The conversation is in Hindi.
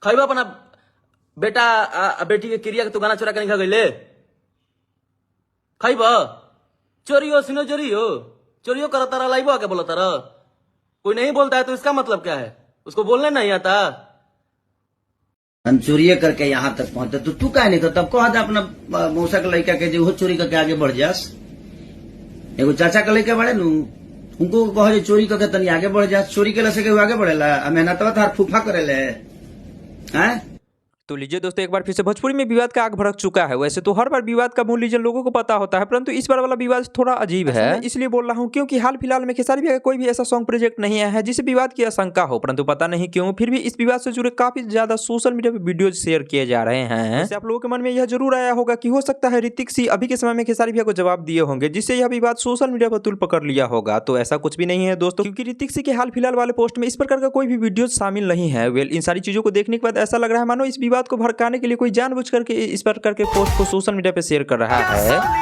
खैबा अपना बेटा बेटी के क्रिया के तू गाना चोरा के निकल गईले खैबा चोरियो सुनो चोरियो चोरियो करा तारा लाइबो आके बोला तारा कोई नहीं बोलता है तो इसका मतलब क्या है उसको बोलने नहीं आता हम चोरी करके यहाँ तक पहुंचे तो तू काहे नहीं कर तब कह दे अपना मौसा के लड़का के जो वो चोरी करके आगे बढ़ जास एगो चाचा के लड़का बड़े नु उनको कह जे चोरी करके तनी आगे बढ़ जास चोरी के से आगे बढ़ेला मेहनत तार फूफा करेले हैं। तो लीजिए दोस्तों, एक बार फिर से भोजपुरी में विवाद का आग भड़क चुका है। वैसे तो हर बार विवाद का मूल रीजन लोगों को पता होता है, परंतु इस बार वाला विवाद थोड़ा अजीब है। इसलिए बोल रहा हूं क्योंकि हाल फिलहाल में खेसारी भैया का कोई भी ऐसा सॉन्ग प्रोजेक्ट नहीं आया है जिसे विवाद की आशंका हो, परंतु पता नहीं क्यों फिर भी इस विवाद से जुड़े काफी ज्यादा सोशल मीडिया पर वीडियो शेयर किए जा रहे हैं। आप लोगों के मन में यह जरूर आया होगा कि हो सकता है ऋतिक सिंह अभी के समय में खेसारी भैया को जवाब दिए होंगे, जिससे यह विवाद सोशल मीडिया पर तुल पकड़ लिया होगा। तो ऐसा कुछ भी नहीं है दोस्तों, क्योंकि ऋतिक सिंह के हाल फिलहाल वाले पोस्ट में इस प्रकार का कोई भी वीडियो शामिल नहीं है। वेल, इन सारी चीजों को देखने के बाद ऐसा लग रहा है मानो इस विवाद को भड़काने के लिए कोई जानबूझ करके इस प्रकार के पोस्ट को सोशल मीडिया पे शेयर कर रहा है।